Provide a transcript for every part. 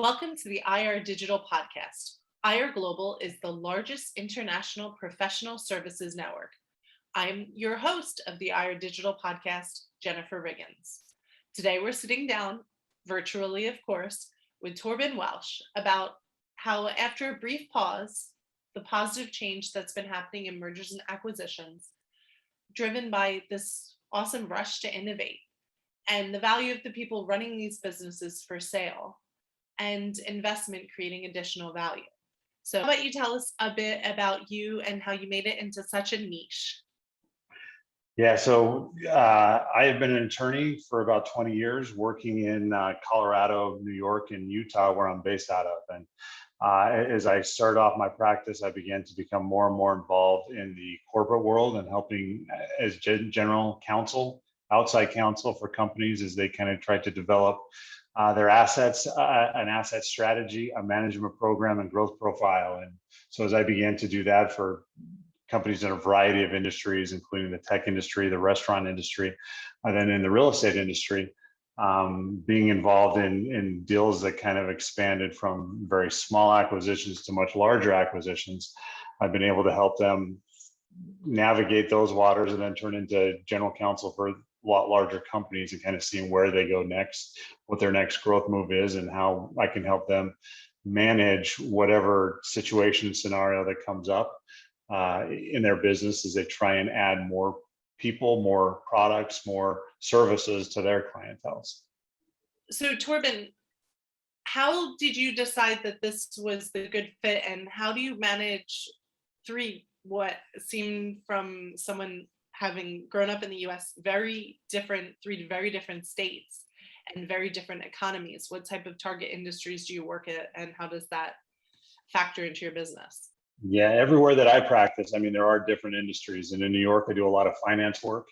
Welcome to the IR Digital Podcast. IR Global is the largest international professional services network. I'm your host of the IR Digital Podcast, Jennifer Riggins. Today we're sitting down, virtually of course, with Torben Welsh about how, after a brief pause, the positive change that's been happening in mergers and acquisitions, driven by this awesome rush to innovate, and the value of the people running these businesses for sale and investment creating additional value. So, how about you tell us a bit about you and how you made it into such a niche? I have been an attorney for about 20 years, working in Colorado, New York, and Utah, where I'm based out of. And as I started off my practice, I began to become more and more involved in the corporate world and helping as general counsel, outside counsel for companies as they kind of tried to develop their assets, an asset strategy, a management program, and growth profile. And so as I began to do that for companies in a variety of industries, including the tech industry, the restaurant industry, and then in the real estate industry, being involved in deals that kind of expanded from very small acquisitions to much larger acquisitions. I've been able to help them navigate those waters and then turn into general counsel for a lot larger companies and kind of seeing where they go next, what their next growth move is, and how I can help them manage whatever situation scenario that comes up in their business as they try and add more people, more products, more services to their clienteles. So, Torben, how did you decide that this was the good fit, and how do you manage what seemed, from someone having grown up in the US, three very different states and very different economies? What type of target industries do you work at, and how does that factor into your business? Yeah, everywhere that I practice, I mean, there are different industries. And in New York, I do a lot of finance work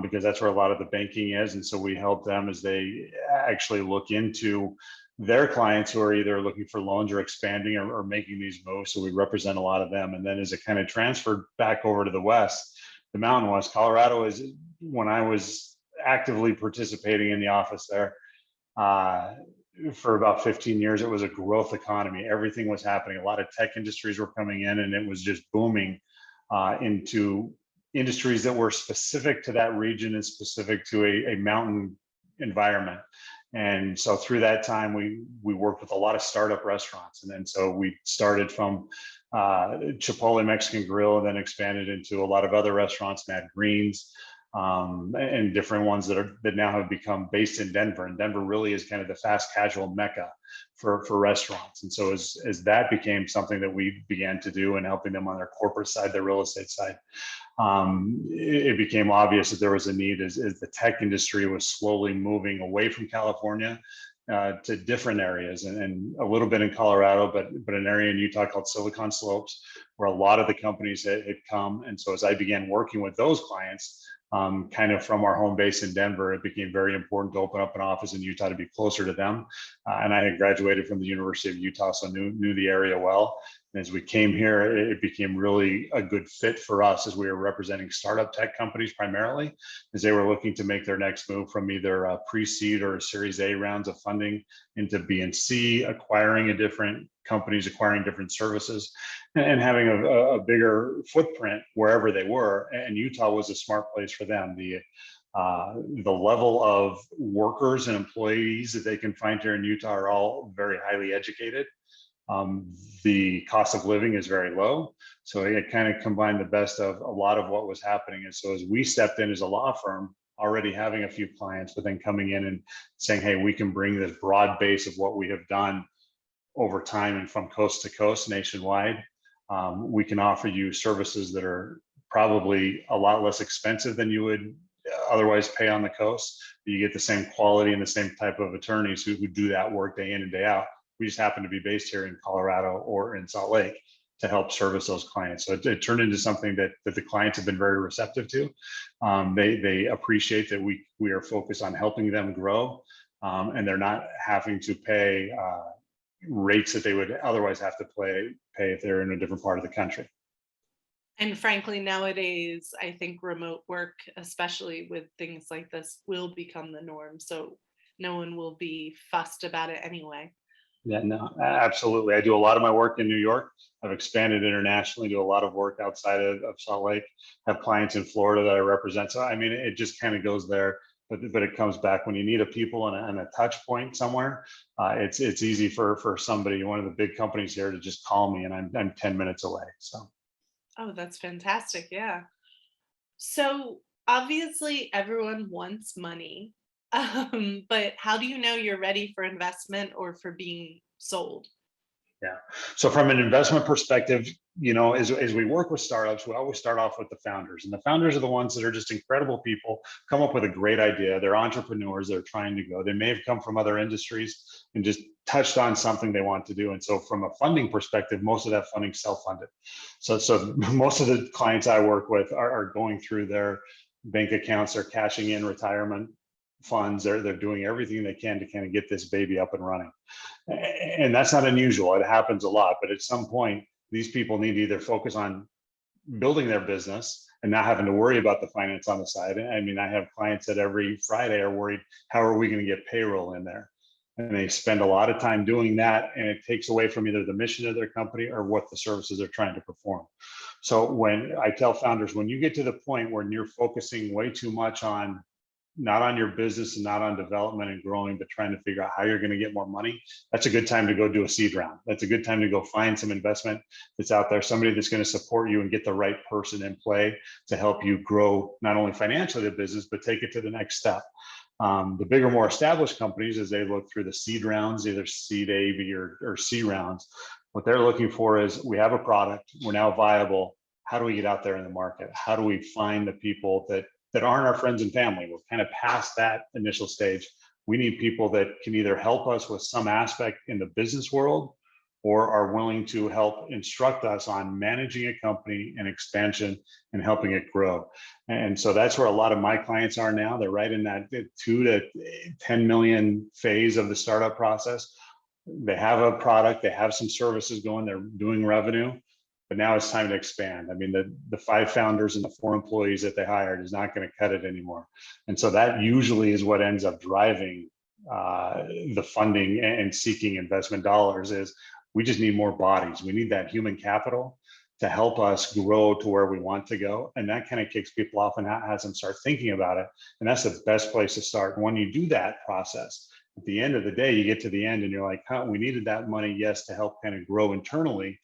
because that's where a lot of the banking is. And so we help them as they actually look into their clients who are either looking for loans or expanding or making these moves. So we represent a lot of them. And then as it kind of transferred back over to the West, the Mountain West, Colorado is when I was actively participating in the office there. For about 15 years, it was a growth economy. Everything was happening. A lot of tech industries were coming in, and it was just booming into industries that were specific to that region and specific to a mountain environment. And so through that time, we worked with a lot of startup restaurants. And then so we started from Chipotle Mexican Grill, and then expanded into a lot of other restaurants, Matt Green's, and different ones that now have become based in Denver. And Denver really is kind of the fast casual mecca for restaurants. And so as that became something that we began to do and helping them on their corporate side, their real estate side, it became obvious that there was a need as the tech industry was slowly moving away from California to different areas, and a little bit in Colorado, but an area in Utah called Silicon Slopes, where a lot of the companies had come. And so as I began working with those clients, kind of from our home base in Denver, it became very important to open up an office in Utah to be closer to them. And I had graduated from the University of Utah, so knew the area well. And as we came here, it became really a good fit for us as we were representing startup tech companies primarily, as they were looking to make their next move from either a pre-seed or a Series A rounds of funding into B and C, acquiring different companies, acquiring different services, and having a bigger footprint wherever they were. And Utah was a smart place for them. The level of workers and employees that they can find here in Utah are all very highly educated. The cost of living is very low. So it kind of combined the best of a lot of what was happening. And so as we stepped in as a law firm, already having a few clients, but then coming in and saying, hey, we can bring this broad base of what we have done over time and from coast to coast nationwide. We can offer you services that are probably a lot less expensive than you would otherwise pay on the coast. You get the same quality and the same type of attorneys who do that work day in and day out. We just happen to be based here in Colorado or in Salt Lake to help service those clients. So it turned into something that the clients have been very receptive to. They appreciate that we are focused on helping them grow, and they're not having to pay rates that they would otherwise have to pay if they're in a different part of the country. And frankly, nowadays, I think remote work, especially with things like this, will become the norm. So no one will be fussed about it anyway. Yeah, no, absolutely. I do a lot of my work in New York. I've expanded internationally, do a lot of work outside of Salt Lake, have clients in Florida that I represent. So, I mean, it just kind of goes there, but it comes back when you need a people and a touch point somewhere. It's easy for somebody, one of the big companies here, to just call me, and I'm 10 minutes away. So. Oh, that's fantastic. Yeah. So obviously everyone wants money. But how do you know you're ready for investment or for being sold? Yeah. So from an investment perspective, as we work with startups, we always start off with the founders. And the founders are the ones that are just incredible people, come up with a great idea. They're entrepreneurs, they're trying to go. They may have come from other industries and just touched on something they want to do. And so from a funding perspective, most of that funding self-funded. So most of the clients I work with are going through their bank accounts, they're cashing in retirement funds, they're doing everything they can to kind of get this baby up and running. And that's not unusual. It happens a lot. But at some point, these people need to either focus on building their business and not having to worry about the finance on the side. I mean, I have clients that every Friday are worried, how are we going to get payroll in there? And they spend a lot of time doing that, and it takes away from either the mission of their company or what the services they're trying to perform. So when I tell founders, when you get to the point where you're focusing way too much on not on your business and not on development and growing, but trying to figure out how you're going to get more money, that's a good time to go do a seed round. That's a good time to go find some investment that's out there, somebody that's going to support you and get the right person in play to help you grow not only financially the business, but take it to the next step. The bigger, more established companies, as they look through the seed rounds, either seed A, B, or C rounds, what they're looking for is, we have a product, we're now viable. How do we get out there in the market? How do we find the people that aren't our friends and family? We're kind of past that initial stage. We need people that can either help us with some aspect in the business world, or are willing to help instruct us on managing a company and expansion and helping it grow. And so that's where a lot of my clients are now. They're right in that 2 to 10 million phase of the startup process. They have a product, they have some services going, they're doing revenue, but now it's time to expand. I mean, the 5 founders and the 4 employees that they hired is not going to cut it anymore. And so that usually is what ends up driving the funding and seeking investment dollars. Is we just need more bodies. We need that human capital to help us grow to where we want to go. And that kind of kicks people off and has them start thinking about it. And that's the best place to start. And when you do that process, at the end of the day, you get to the end and you're like, we needed that money, yes, to help kind of grow internally,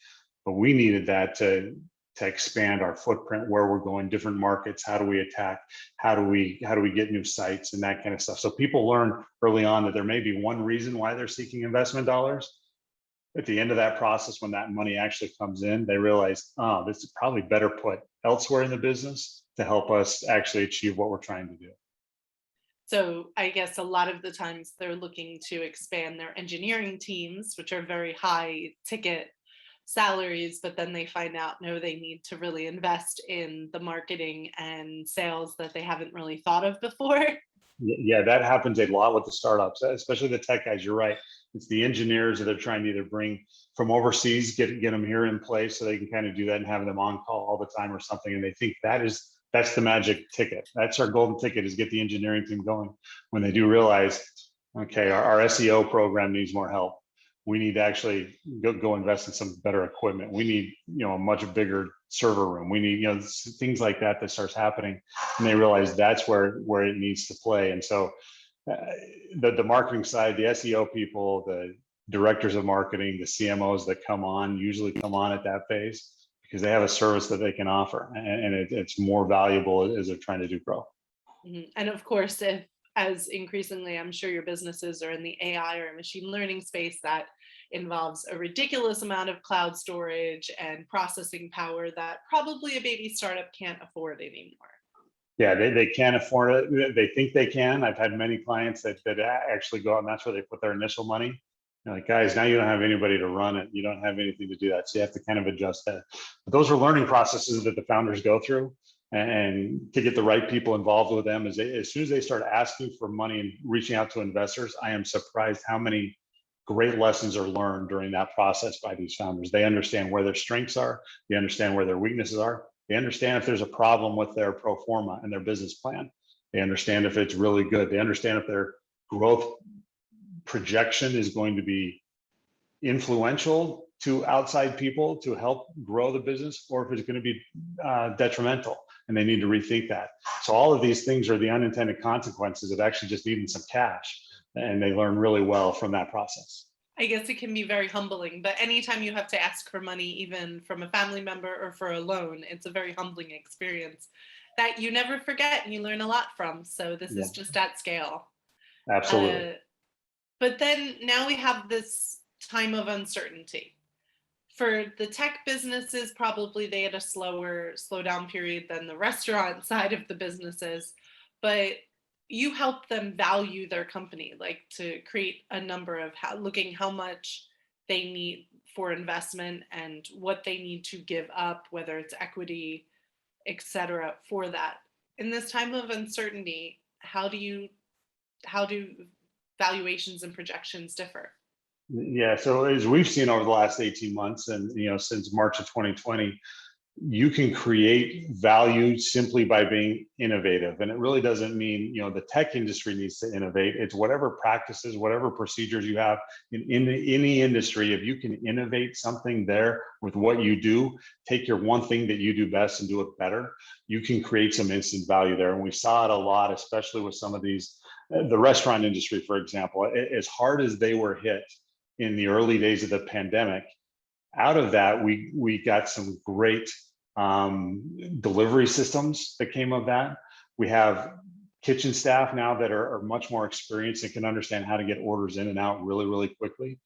but we needed that to expand our footprint, where we're going, different markets, how do we attack, how do we get new sites, and that kind of stuff. So people learn early on that there may be one reason why they're seeking investment dollars. At the end of that process, when that money actually comes in, they realize, oh, this is probably better put elsewhere in the business to help us actually achieve what we're trying to do. So I guess a lot of the times they're looking to expand their engineering teams, which are very high ticket salaries, but then they find out, no, they need to really invest in the marketing and sales that they haven't really thought of before. Yeah, that happens a lot with the startups, especially the tech guys. You're right. It's the engineers that they're trying to either bring from overseas, get them here in place so they can kind of do that and have them on call all the time or something. And they think that's the magic ticket. That's our golden ticket, is get the engineering team going. When they do realize, okay, our SEO program needs more help. We need to actually go invest in some better equipment. We need, a much bigger server room. We need, things like that starts happening, and they realize that's where it needs to play. And so the marketing side, the SEO people, the directors of marketing, the CMOs that usually come on at that phase, because they have a service that they can offer, and it's more valuable as they're trying to do growth. And of course, as increasingly, I'm sure your businesses are in the AI or machine learning space, that involves a ridiculous amount of cloud storage and processing power that probably a baby startup can't afford anymore. Yeah, they can't afford it. They think they can. I've had many clients that actually go out, and that's where they put their initial money. You're like, guys, now you don't have anybody to run it. You don't have anything to do that. So you have to kind of adjust that. But those are learning processes that the founders go through. And to get the right people involved with them, as soon as they start asking for money and reaching out to investors, I am surprised how many great lessons are learned during that process by these founders. They understand where their strengths are. They understand where their weaknesses are. They understand if there's a problem with their pro forma and their business plan. They understand if it's really good. They understand if their growth projection is going to be influential to outside people to help grow the business, or if it's going to be detrimental, and they need to rethink that. So all of these things are the unintended consequences of actually just needing some cash, and they learn really well from that process. I guess it can be very humbling, but anytime you have to ask for money, even from a family member or for a loan, it's a very humbling experience that you never forget and you learn a lot from. So this Yeah, is just at scale. absolutely. Uh, but then now we have this time of uncertainty. For the tech businesses, probably they had a slow down period than the restaurant side of the businesses, but you help them value their company, like to create a number of looking how much they need for investment and what they need to give up, whether it's equity, etc., for that. In this time of uncertainty, how do valuations and projections differ? Yeah, so as we've seen over the last 18 months, and since March of 2020, you can create value simply by being innovative. And it really doesn't mean the tech industry needs to innovate. It's whatever practices, whatever procedures you have in any industry. If you can innovate something there with what you do, take your one thing that you do best and do it better, you can create some instant value there. And we saw it a lot, especially with some of these, the restaurant industry, for example. As hard as they were hit in the early days of the pandemic, out of that, we got some great delivery systems that came of that. We have kitchen staff now that are much more experienced and can understand how to get orders in and out really, really quickly.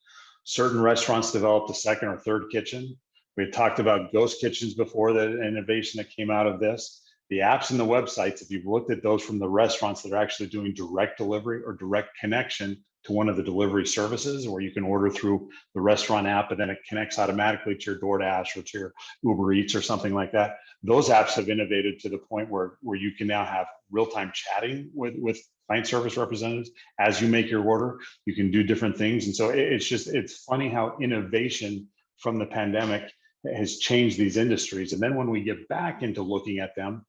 Certain restaurants developed a second or third kitchen. We had talked about ghost kitchens before, the innovation that came out of this. The apps and the websites, if you've looked at those from the restaurants that are actually doing direct delivery or direct connection to one of the delivery services, where you can order through the restaurant app and then it connects automatically to your DoorDash or to your Uber Eats or something like that. Those apps have innovated to the point where you can now have real-time chatting with client service representatives as you make your order. You can do different things. And so it's funny how innovation from the pandemic has changed these industries. And then when we get back into looking at them,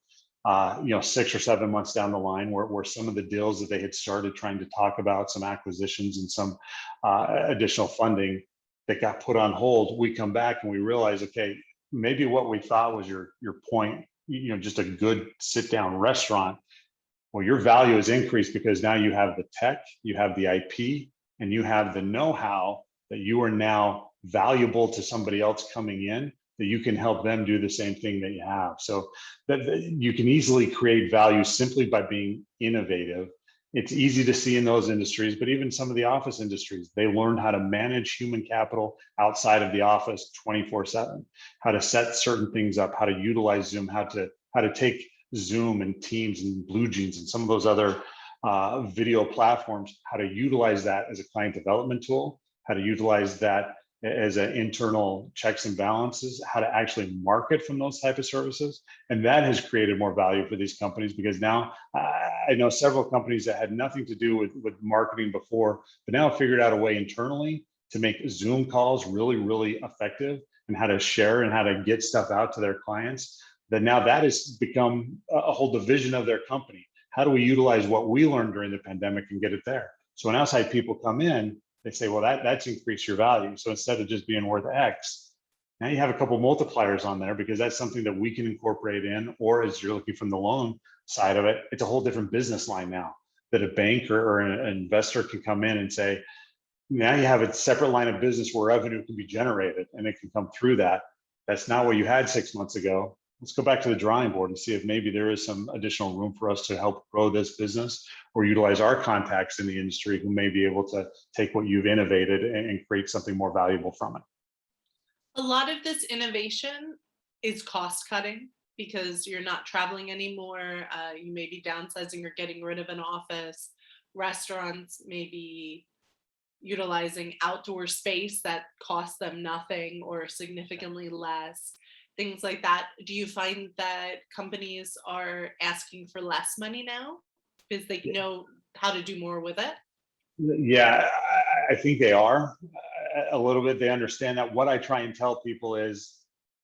6 or 7 months down the line, where some of the deals that they had started trying to talk about, some acquisitions and some additional funding that got put on hold, we come back and we realize, okay, maybe what we thought was your point, just a good sit down restaurant. Well, your value has increased because now you have the tech, you have the IP, and you have the know-how that you are now valuable to somebody else coming in, that you can help them do the same thing that you have. So that you can easily create value simply by being innovative. It's easy to see in those industries, but even some of the office industries, they learned how to manage human capital outside of the office 24/7, how to set certain things up, how to utilize Zoom, how to take Zoom and Teams and Blue Jeans and some of those other video platforms, how to utilize that as a client development tool, how to utilize that as an internal checks and balances, how to actually market from those type of services. And that has created more value for these companies, because now I know several companies that had nothing to do with marketing before, but now figured out a way internally to make Zoom calls really, really effective, and how to share and how to get stuff out to their clients. That now that has become a whole division of their company. How do we utilize what we learned during the pandemic and get it there? So when outside people come in, they say, well, that's increased your value. So instead of just being worth X, now you have a couple multipliers on there, because that's something that we can incorporate in. Or as you're looking from the loan side of it, it's a whole different business line now that a banker or an investor can come in and say, now you have a separate line of business where revenue can be generated and it can come through that. That's not what you had 6 months ago. Let's go back to the drawing board and see if maybe there is some additional room for us to help grow this business, or utilize our contacts in the industry who may be able to take what you've innovated and create something more valuable from it. A lot of this innovation is cost cutting because you're not traveling anymore. You may be downsizing or getting rid of an office. Restaurants may be utilizing outdoor space that costs them nothing or significantly less, things like that. Do you find that companies are asking for less money now because they know how to do more with it? Yeah, I think they are a little bit. They understand that. What I try and tell people is,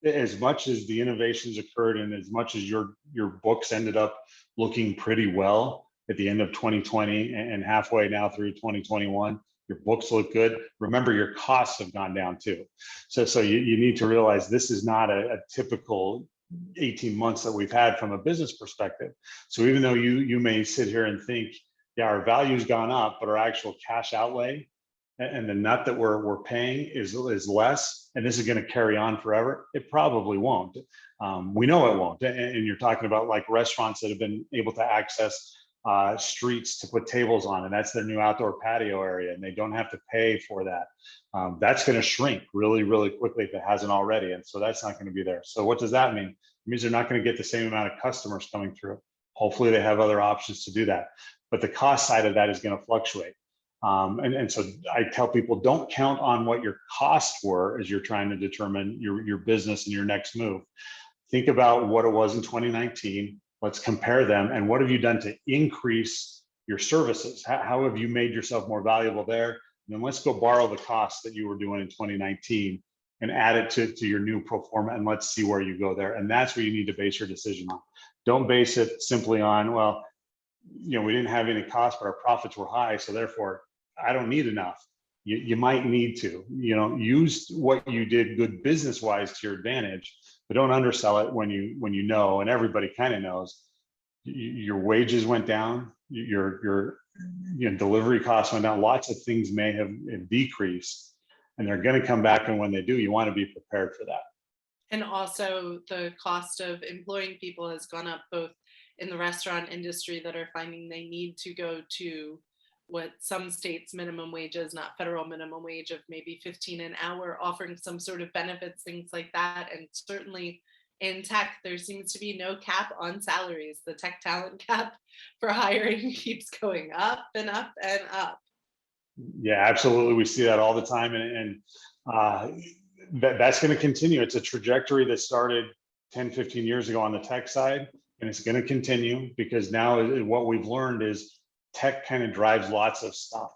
as much as the innovations occurred and as much as your books ended up looking pretty well at the end of 2020 and halfway now through 2021, your books look good. Remember, your costs have gone down too. So you need to realize this is not a typical 18 months that we've had from a business perspective. So even though you may sit here and think, yeah, our value's gone up, but our actual cash outlay and the nut that we're paying is less, and this is going to carry on forever, it probably won't. We know it won't. And you're talking about like restaurants that have been able to access streets to put tables on, and that's their new outdoor patio area, and they don't have to pay for that. That's going to shrink really, really quickly if it hasn't already, and so that's not going to be there. So what does that mean? It means they're not going to get the same amount of customers coming through. Hopefully they have other options to do that, but the cost side of that is going to fluctuate. And so I tell people, don't count on what your costs were as you're trying to determine your business and your next move. Think about what it was in 2019. Let's compare them. And what have you done to increase your services? How have you made yourself more valuable there? And then let's go borrow the costs that you were doing in 2019 and add it to your new pro forma, and let's see where you go there. And that's what you need to base your decision on. Don't base it simply on, well, we didn't have any costs, but our profits were high, so therefore I don't need enough. You might need to, use what you did good business wise to your advantage, but don't undersell it when you know, and everybody kind of knows, your wages went down, your delivery costs went down, lots of things may have decreased, and they're going to come back, and when they do, you want to be prepared for that. And also the cost of employing people has gone up, both in the restaurant industry that are finding they need to go to what some states minimum wage is, not federal minimum wage, of maybe 15 an hour, offering some sort of benefits, things like that. And certainly in tech, there seems to be no cap on salaries. The tech talent cap for hiring keeps going up and up and up. Yeah, absolutely. We see that all the time. And that's going to continue. It's a trajectory that started 10, 15 years ago on the tech side, and it's going to continue, because now what we've learned is tech kind of drives lots of stuff.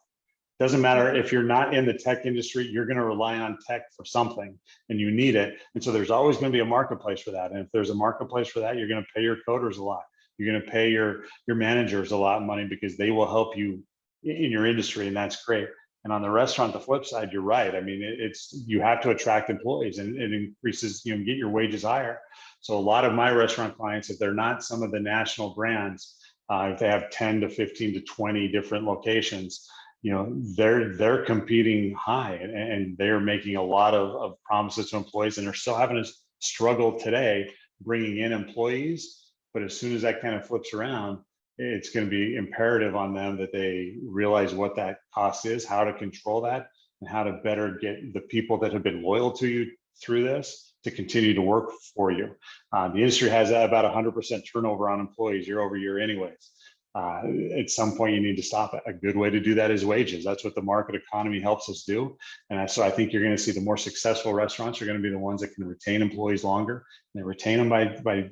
Doesn't matter if you're not in the tech industry, you're going to rely on tech for something, and you need it. And so there's always going to be a marketplace for that. And if there's a marketplace for that, you're going to pay your coders a lot. You're going to pay your managers a lot of money, because they will help you in your industry, and that's great. And on the restaurant, the flip side, you're right. I mean, you have to attract employees, and it increases, get your wages higher. So a lot of my restaurant clients, if they're not some of the national brands, if they have 10 to 15 to 20 different locations, they're competing high, and they're making a lot of promises to employees, and they're still having to struggle today bringing in employees. But as soon as that kind of flips around, it's going to be imperative on them that they realize what that cost is, how to control that, and how to better get the people that have been loyal to you through this to continue to work for you. The industry has about 100% turnover on employees year over year anyways. At some point, you need to stop it. A good way to do that is wages. That's what the market economy helps us do. And so I think you're going to see the more successful restaurants are going to be the ones that can retain employees longer. And they retain them by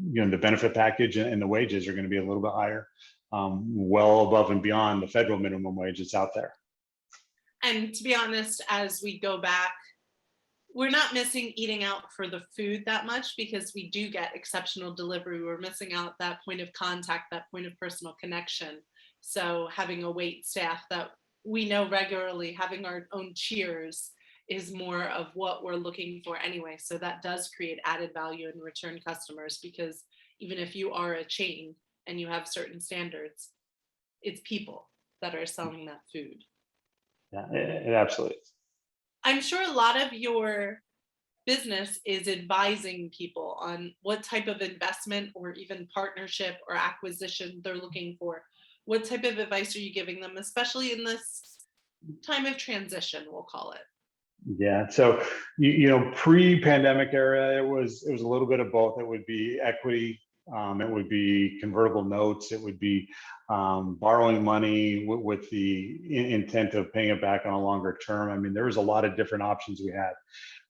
the benefit package, and the wages are going to be a little bit higher, well above and beyond the federal minimum wage that's out there. And to be honest, as we go back, we're not missing eating out for the food that much, because we do get exceptional delivery. We're missing out that point of contact, that point of personal connection. So having a wait staff that we know regularly, having our own cheers, is more of what we're looking for anyway. So that does create added value in return customers, because even if you are a chain and you have certain standards, it's people that are selling that food. Yeah, it absolutely is. I'm sure a lot of your business is advising people on what type of investment or even partnership or acquisition they're looking for. What type of advice are you giving them, especially in this time of transition, we'll call it? Yeah. So, pre-pandemic era, it was a little bit of both. It would be equity. It would be convertible notes. It would be borrowing money with the intent of paying it back on a longer term. I mean, there was a lot of different options we had.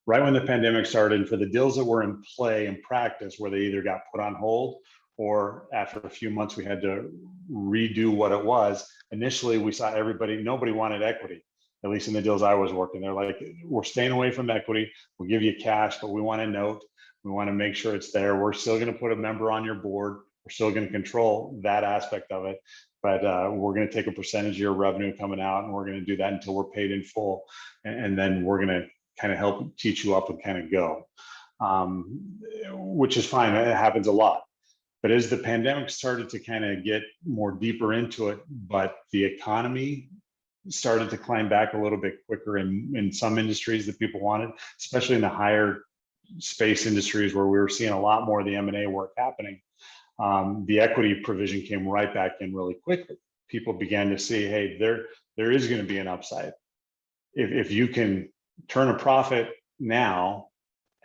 Right when the pandemic started, and for the deals that were in play and practice, where they either got put on hold, or after a few months we had to redo what it was. Initially, we saw nobody wanted equity, at least in the deals I was working. They're like, we're staying away from equity. We'll give you cash, but we want a note. We want to make sure it's there. We're still going to put a member on your board. We're still going to control that aspect of it, but we're going to take a percentage of your revenue coming out, and we're going to do that until we're paid in full, and then we're going to kind of help teach you up and kind of go, which is fine. It happens a lot. But as the pandemic started to kind of get more deeper into it, but the economy started to climb back a little bit quicker in some industries that people wanted, especially in the higher space industries where we were seeing a lot more of the M&A work happening. The equity provision came right back in really quickly. People began to see, hey, there is going to be an upside. If you can turn a profit now,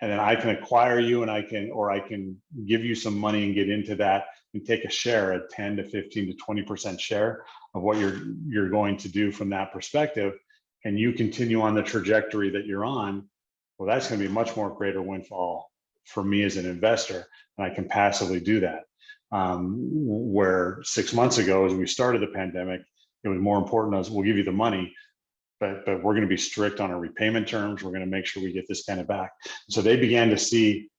and then I can acquire you, and I can give you some money and get into that and take a share, a 10 to 15 to 20% share of what you're going to do from that perspective, and you continue on the trajectory that you're on, well, that's going to be a much more greater windfall for me as an investor, and I can passively do that. Where 6 months ago, as we started the pandemic, it was more important as we'll give you the money, but we're going to be strict on our repayment terms. We're going to make sure we get this kind of back. So they began to see,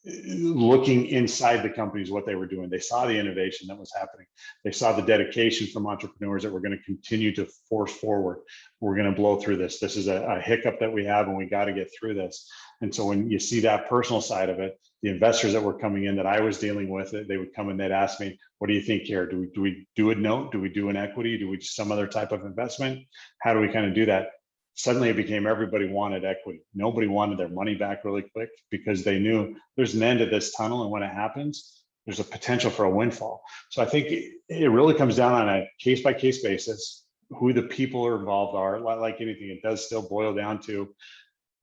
looking inside the companies, what they were doing. They saw the innovation that was happening. They saw the dedication from entrepreneurs that we're going to continue to force forward. We're going to blow through this. This is a hiccup that we have, and we got to get through this. And so when you see that personal side of it, the investors that were coming in that I was dealing with, they would come and they'd ask me, what do you think here? Do we do a note? Do we do an equity? Do we do some other type of investment? How do we kind of do that? Suddenly it became everybody wanted equity. Nobody wanted their money back really quick, because they knew there's an end to this tunnel, and when it happens, there's a potential for a windfall. So I think it really comes down on a case-by-case basis, who the people are involved are. Like anything, it does still boil down to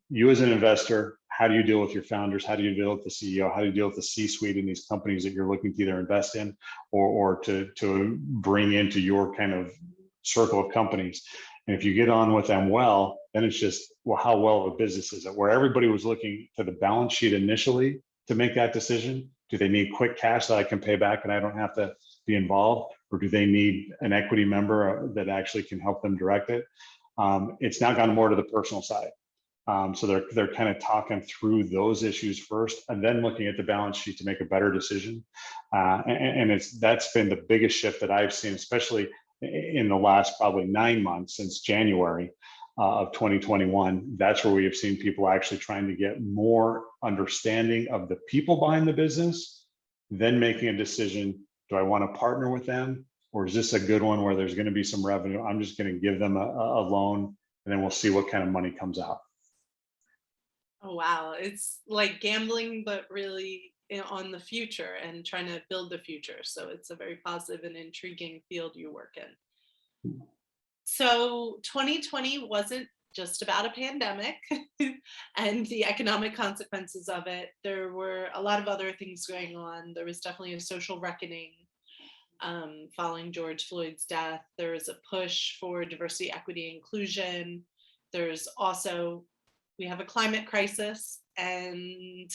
you as an investor. How do you deal with your founders? How do you deal with the CEO? How do you deal with the C-suite in these companies that you're looking to either invest in or to bring into your kind of circle of companies? And if you get on with them well, then it's just, well, how well of a business is it? Where everybody was looking to the balance sheet initially to make that decision. Do they need quick cash that I can pay back and I don't have to be involved? Or do they need an equity member that actually can help them direct it? It's now gone more to the personal side. So they're kind of talking through those issues first, and then looking at the balance sheet to make a better decision. And that's been the biggest shift that I've seen, especially in the last probably 9 months since January of 2021. That's where we have seen people actually trying to get more understanding of the people behind the business, then making a decision, do I want to partner with them? Or is this a good one where there's going to be some revenue? I'm just going to give them a loan, and then we'll see what kind of money comes out. Oh, wow. It's like gambling, but really on the future and trying to build the future. So it's a very positive and intriguing field you work in. So 2020 wasn't just about a pandemic and the economic consequences of it. There were a lot of other things going on. There was definitely a social reckoning following George Floyd's death. There was a push for diversity, equity, inclusion. There's also, we have a climate crisis. And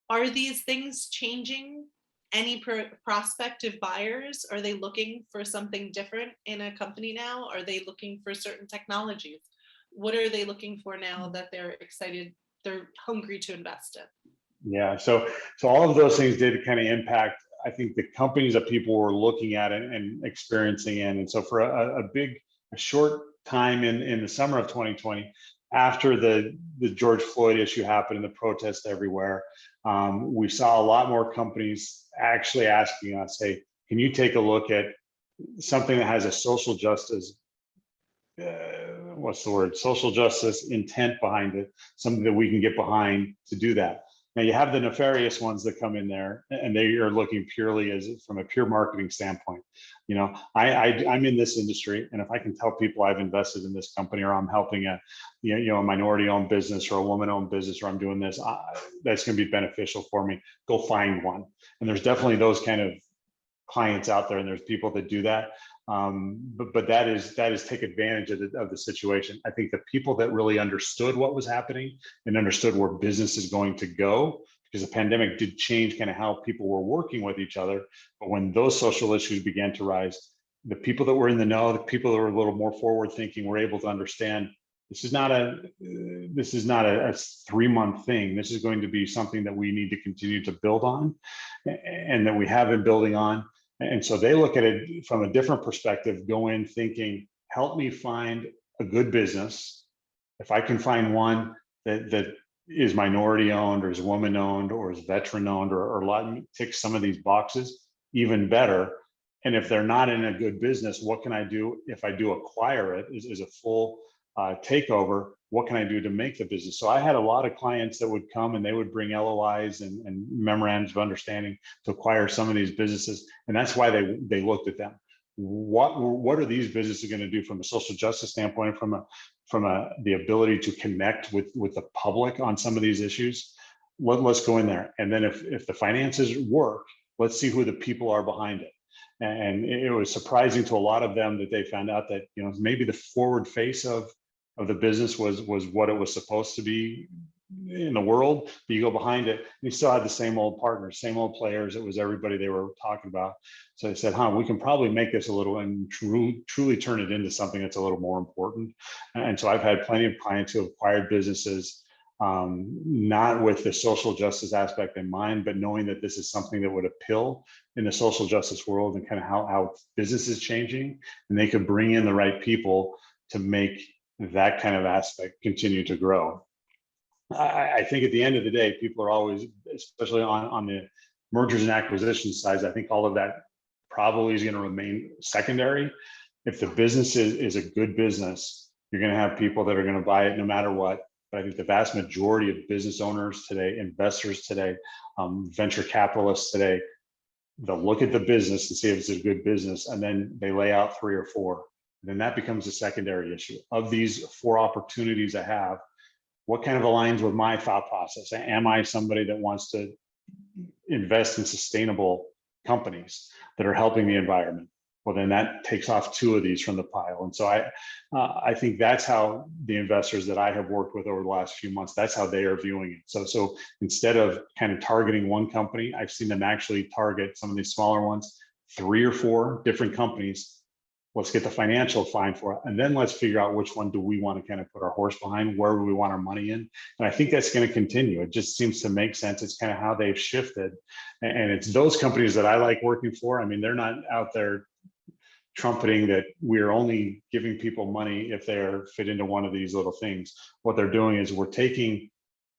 are these things changing any prospective buyers? Are they looking for something different in a company now? Are they looking for certain technologies? What are they looking for now that they're excited, they're hungry to invest in? Yeah, so all of those things did kind of impact, I think, the companies that people were looking at and experiencing in. And so for a short time in the summer of 2020, after the George Floyd issue happened and the protests everywhere, we saw a lot more companies actually asking us, hey, can you take a look at something that has a social justice, social justice intent behind it, something that we can get behind to do that. Now you have the nefarious ones that come in there, and they are looking purely as from a pure marketing standpoint. You know, I'm in this industry, and if I can tell people I've invested in this company, or I'm helping a minority-owned business or a woman-owned business, or I'm doing this, that's going to be beneficial for me. Go find one. And there's definitely those kind of clients out there, and there's people that do that. But that is take advantage of the situation. I think the people that really understood what was happening and understood where business is going to go, because the pandemic did change kind of how people were working with each other. But when those social issues began to rise, the people that were in the know, the people that were a little more forward thinking, were able to understand this is not a 3-month thing. This is going to be something that we need to continue to build on, and that we have been building on. And so they look at it from a different perspective, go in thinking, help me find a good business. If I can find one that is minority owned, or is woman owned, or is veteran owned, or ticks some of these boxes, even better. And if they're not in a good business, what can I do if I do acquire it, is a full takeover? What can I do to make the business? So I had a lot of clients that would come and they would bring LOIs and memorandums of understanding to acquire some of these businesses. And that's why they looked at them. What are these businesses going to do from a social justice standpoint, from the ability to connect with the public on some of these issues? Let's go in there. And then if the finances work, let's see who the people are behind it. And it was surprising to a lot of them that they found out that, maybe the forward face of the business was what it was supposed to be in the world, but you go behind it, and you still had the same old partners, same old players. It was everybody they were talking about. So they said, we can probably make this a little and truly turn it into something that's a little more important. And so I've had plenty of clients who have acquired businesses, not with the social justice aspect in mind, but knowing that this is something that would appeal in the social justice world, and kind of how business is changing, and they could bring in the right people to make that kind of aspect continue to grow. I think at the end of the day, people are always, especially on the mergers and acquisitions side, I think all of that probably is going to remain secondary. If the business is a good business, you're going to have people that are going to buy it no matter what. But I think the vast majority of business owners today, investors today, venture capitalists today, they'll look at the business and see if it's a good business, and then they lay out 3 or 4. And then that becomes a secondary issue. Of these 4 opportunities I have, what kind of aligns with my thought process? Am I somebody that wants to invest in sustainable companies that are helping the environment? Well, then that takes off 2 of these from the pile. And so I think that's how the investors that I have worked with over the last few months, that's how they are viewing it. So instead of kind of targeting one company, I've seen them actually target some of these smaller ones, 3 or 4 different companies. Let's get the financial fine for it, and then let's figure out which one do we want to kind of put our horse behind, where do we want our money in. And I think that's going to continue. It just seems to make sense. It's kind of how they've shifted, and it's those companies that I like working for. I mean, they're not out there trumpeting that we're only giving people money if they're fit into one of these little things. What they're doing is we're taking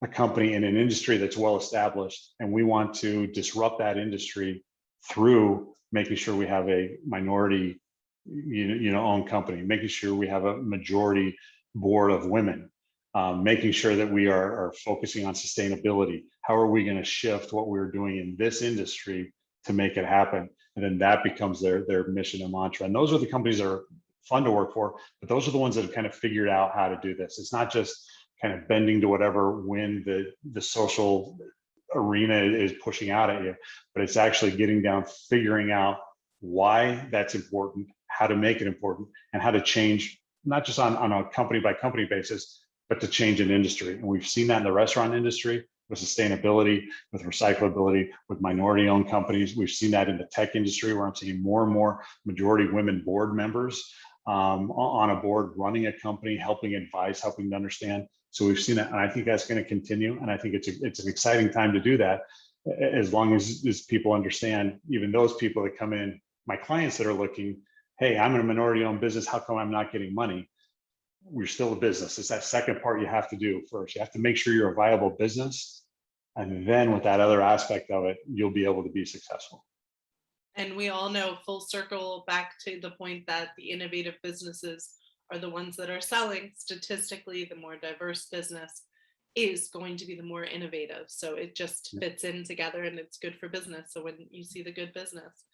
a company in an industry that's well established, and we want to disrupt that industry through making sure we have a minority owned company, making sure we have a majority board of women, making sure that we are focusing on sustainability. How are we going to shift what we're doing in this industry to make it happen? And then that becomes their mission and mantra. And those are the companies that are fun to work for, but those are the ones that have kind of figured out how to do this. It's not just kind of bending to whatever wind the social arena is pushing out at you, but it's actually getting down, figuring out why that's important, how to make it important, and how to change, not just on a company by company basis, but to change an industry. And we've seen that in the restaurant industry with sustainability, with recyclability, with minority owned companies. We've seen that in the tech industry, where I'm seeing more and more majority women board members on a board, running a company, helping advise, helping to understand. So we've seen that, and I think that's going to continue. And I think it's an exciting time to do that, as long as people understand, even those people that come in, my clients that are looking, hey, I'm in a minority owned business, how come I'm not getting money? We're still a business. It's that second part you have to do first. You have to make sure you're a viable business. And then with that other aspect of it, you'll be able to be successful. And we all know, full circle back to the point, that the innovative businesses are the ones that are selling. Statistically, the more diverse business is going to be the more innovative. So it just fits in together, and it's good for business. So when you see the good business,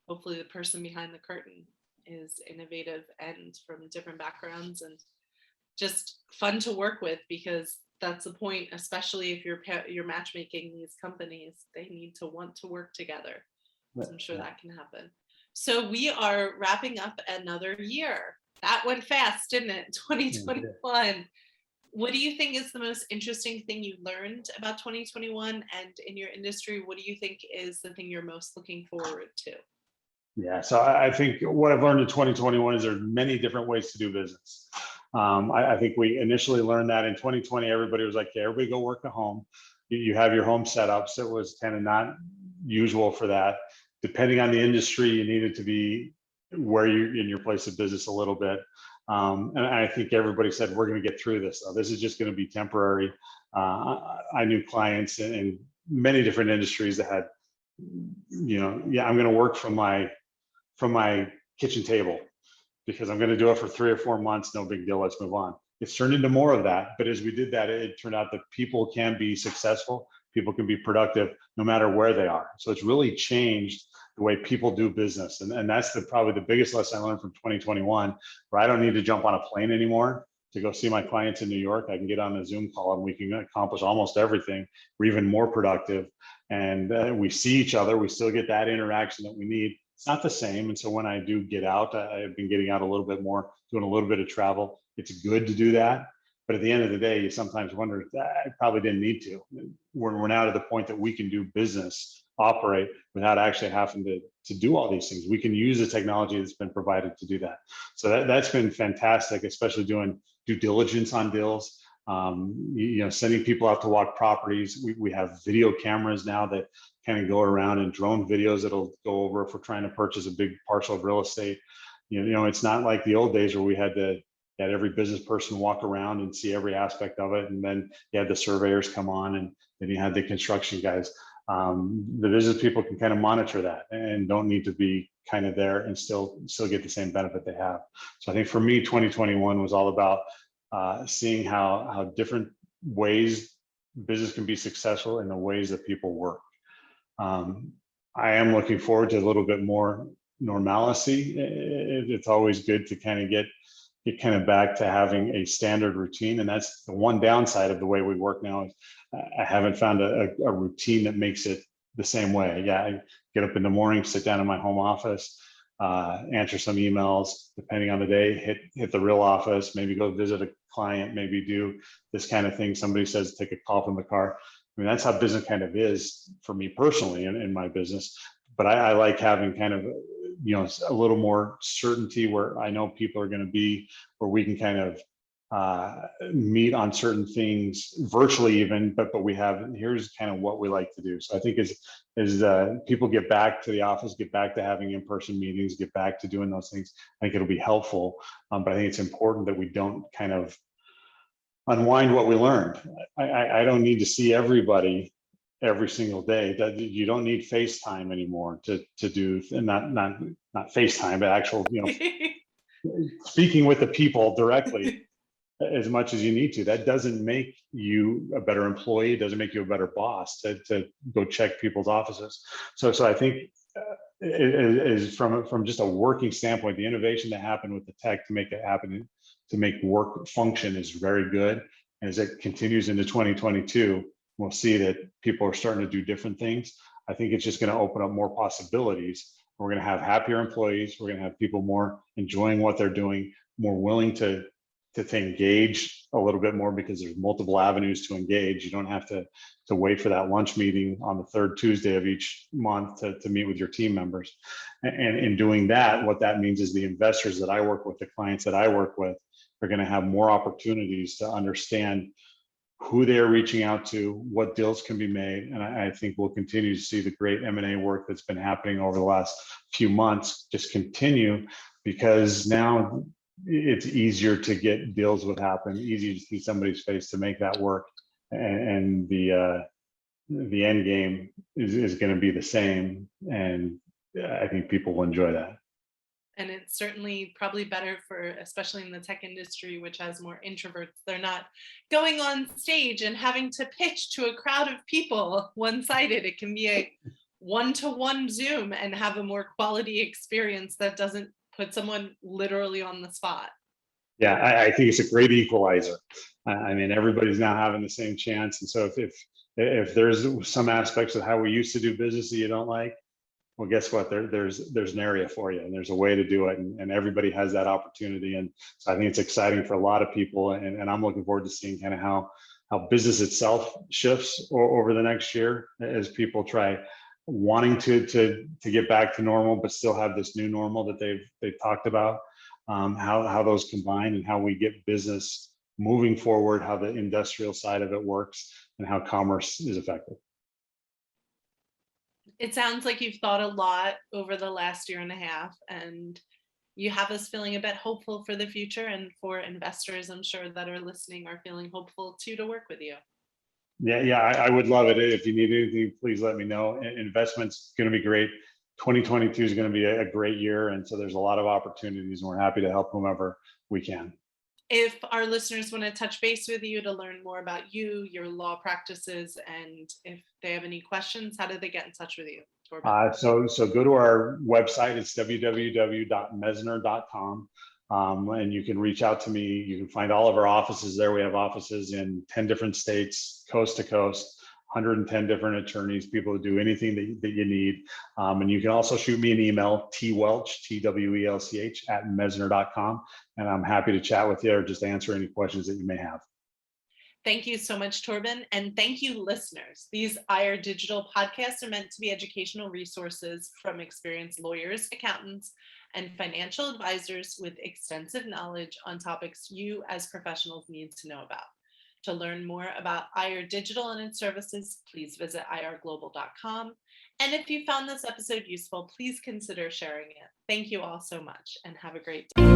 hopefully the person behind the curtain is innovative and from different backgrounds, and just fun to work with, because that's the point. Especially if you're matchmaking these companies, they need to want to work together. So I'm sure that can happen. So we are wrapping up another year. That went fast, didn't it? 2021. What do you think is the most interesting thing you learned about 2021? And in your industry, what do you think is the thing you're most looking forward to? Yeah, so I think what I've learned in 2021 is there's many different ways to do business. I think we initially learned that in 2020, everybody was like, "Okay, everybody go work at home. You have your home setups." It was kind of not usual for that. Depending on the industry, you needed to be where you're in your place of business a little bit. And I think everybody said, "We're going to get through this, though. This is just going to be temporary." I knew clients in many different industries that had, yeah, I'm going to work from my kitchen table because I'm going to do it for 3 or 4 months. No big deal. Let's move on. It's turned into more of that. But as we did that, it turned out that people can be successful. People can be productive no matter where they are. So it's really changed the way people do business. And that's probably the biggest lesson I learned from 2021, where I don't need to jump on a plane anymore to go see my clients in New York. I can get on a Zoom call and we can accomplish almost everything. We're even more productive. And we see each other. We still get that interaction that we need. It's not the same. And so when I do get out, I've been getting out a little bit more, doing a little bit of travel. It's good to do that. But at the end of the day, you sometimes wonder, I probably didn't need to. We're now to the point that we can do business, operate without actually having to do all these things. We can use the technology that's been provided to do that. So that's been fantastic, especially doing due diligence on deals. Sending people out to walk properties. We have video cameras now that kind of go around, and drone videos that'll go over if we're trying to purchase a big parcel of real estate. It's not like the old days where we had every business person walk around and see every aspect of it, and then you had the surveyors come on, and then you had the construction guys. The business people can kind of monitor that and don't need to be kind of there and still get the same benefit they have. So I think for me, 2021 was all about seeing how different ways business can be successful in the ways that people work. I am looking forward to a little bit more normalcy. It's always good to kind of get kind of back to having a standard routine. And that's the one downside of the way we work now. Is I haven't found a routine that makes it the same way. Yeah, I get up in the morning, sit down in my home office, answer some emails, depending on the day, hit the real office, maybe go visit a client, maybe do this kind of thing. Somebody says, take a call from the car. I mean, that's how business kind of is for me personally in my business. But I like having kind of, a little more certainty where I know people are going to be, where we can kind of meet on certain things virtually even, but here's kind of what we like to do. So I think as people get back to the office, get back to having in-person meetings, get back to doing those things, I think it'll be helpful. But I think it's important that we don't kind of unwind what we learned. I don't need to see everybody every single day. That you don't need FaceTime anymore to do, and not FaceTime, but actual, speaking with the people directly as much as you need to. That doesn't make you a better employee. It doesn't make you a better boss to go check people's offices. So I think is from just a working standpoint, the innovation that happened with the tech to make it happen, to make work function, is very good. And as it continues into 2022, we'll see that people are starting to do different things. I think it's just going to open up more possibilities. We're going to have happier employees. We're going to have people more enjoying what they're doing, more willing to engage a little bit more, because there's multiple avenues to engage. You don't have to wait for that lunch meeting on the third Tuesday of each month to meet with your team members. And in doing that, what that means is the investors that I work with, the clients that I work with, are going to have more opportunities to understand who they're reaching out to, what deals can be made. And I think we'll continue to see the great M&A work that's been happening over the last few months just continue, because now it's easier to get deals that happen, easier to see somebody's face to make that work. And the end game is going to be the same. And I think people will enjoy that. And it's certainly probably better for, especially in the tech industry, which has more introverts. They're not going on stage and having to pitch to a crowd of people one-sided. It can be a one-to-one Zoom and have a more quality experience that doesn't put someone literally on the spot. Yeah, I think it's a great equalizer. I mean, everybody's now having the same chance. And so if there's some aspects of how we used to do business that you don't like, well, guess what? There's an area for you, and there's a way to do it, and everybody has that opportunity. And so I think it's exciting for a lot of people, and I'm looking forward to seeing kind of how business itself shifts over the next year as people try wanting to get back to normal, but still have this new normal that they've talked about. How those combine and how we get business moving forward, how the industrial side of it works, and how commerce is affected. It sounds like you've thought a lot over the last year and a half, and you have us feeling a bit hopeful for the future. And for investors, I'm sure that are listening are feeling hopeful too to work with you. Yeah, I would love it. If you need anything, please let me know. Investment's going to be great. 2022 is going to be a great year, and so there's a lot of opportunities, and we're happy to help whomever we can. If our listeners want to touch base with you to learn more about you, your law practices, and if they have any questions, how do they get in touch with you, Torben? So go to our website. It's www.mesner.com. And you can reach out to me. You can find all of our offices there. We have offices in 10 different states, coast to coast, 110 different attorneys, people who do anything that you need. And you can also shoot me an email, twelch, TWELCH, @mesner.com. And I'm happy to chat with you or just answer any questions that you may have. Thank you so much, Torben. And thank you, listeners. These IR Digital podcasts are meant to be educational resources from experienced lawyers, accountants, and financial advisors with extensive knowledge on topics you as professionals need to know about. To learn more about IR Digital and its services, please visit irglobal.com. And if you found this episode useful, please consider sharing it. Thank you all so much and have a great day.